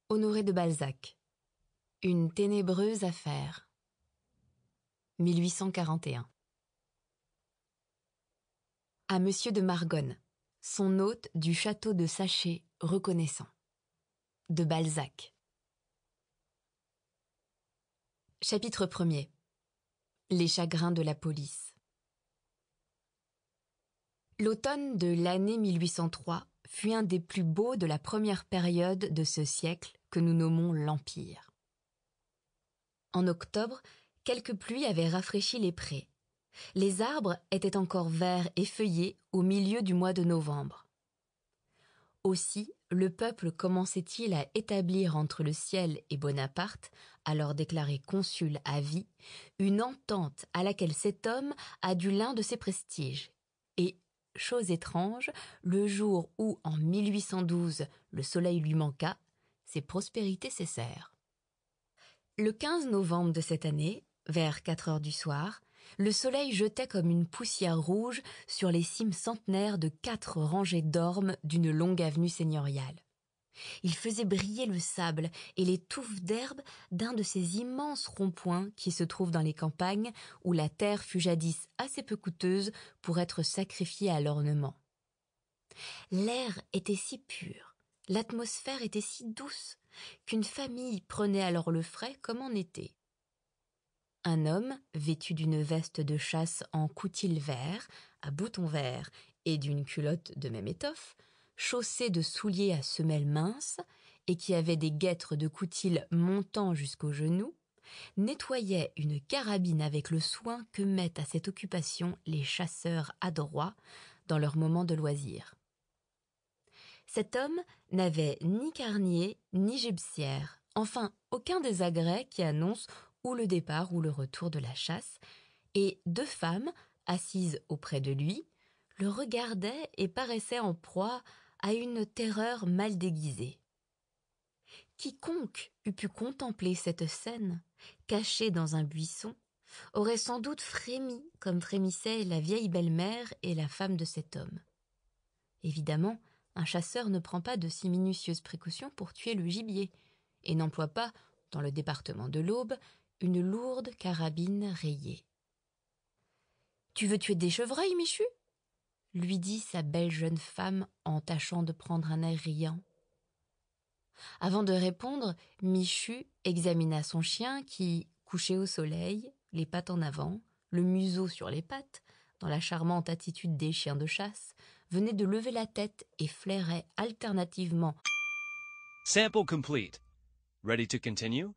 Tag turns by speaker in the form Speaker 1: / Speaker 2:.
Speaker 1: Honoré de Balzac. Une ténébreuse affaire. 1841. À Monsieur de Margonne, son hôte du château de Saché reconnaissant. De Balzac. Chapitre 1er. Les chagrins de la police. L'automne de l'année 1803 fut un des plus beaux de la première période de ce siècle que nous nommons l'Empire. En octobre, quelques pluies avaient rafraîchi les prés. Les arbres étaient encore verts et feuillés au milieu du mois de novembre. Aussi, le peuple commençait-il à établir entre le ciel et Bonaparte, alors déclaré consul à vie, une entente à laquelle cet homme a dû l'un de ses prestiges. Et, chose étrange, le jour où, en 1812, le soleil lui manqua, ses prospérités cessèrent. Le 15 novembre de cette année, vers 4 heures du soir, le soleil jetait comme une poussière rouge sur les cimes centenaires de 4 rangées d'ormes d'une longue avenue seigneuriale. Il faisait briller le sable et les touffes d'herbe d'un de ces immenses ronds-points qui se trouvent dans les campagnes où la terre fut jadis assez peu coûteuse pour être sacrifiée à l'ornement. L'air était si pur, l'atmosphère était si douce, qu'une famille prenait alors le frais comme en été. Un homme, vêtu d'une veste de chasse en coutil vert, à boutons verts, et d'une culotte de même étoffe, chaussé de souliers à semelles minces, et qui avait des guêtres de coutil montant jusqu'aux genoux, nettoyait une carabine avec le soin que mettent à cette occupation les chasseurs adroits dans leurs moments de loisir. Cet homme n'avait ni carnier ni gibecière, enfin aucun des agrès qui annoncent ou le départ ou le retour de la chasse, et 2 femmes, assises auprès de lui, le regardaient et paraissaient en proie à une terreur mal déguisée. Quiconque eût pu contempler cette scène, cachée dans un buisson, aurait sans doute frémi comme frémissaient la vieille belle-mère et la femme de cet homme. Évidemment, un chasseur ne prend pas de si minutieuses précautions pour tuer le gibier, et n'emploie pas, dans le département de l'Aube, une lourde carabine rayée. « Tu veux tuer des chevreuils, Michu ?» lui dit sa belle jeune femme en tâchant de prendre un air riant. Avant de répondre, Michu examina son chien qui, couché au soleil, les pattes en avant, le museau sur les pattes, dans la charmante attitude des chiens de chasse, venait de lever la tête et flairait alternativement.
Speaker 2: Sample complete. Ready to continue?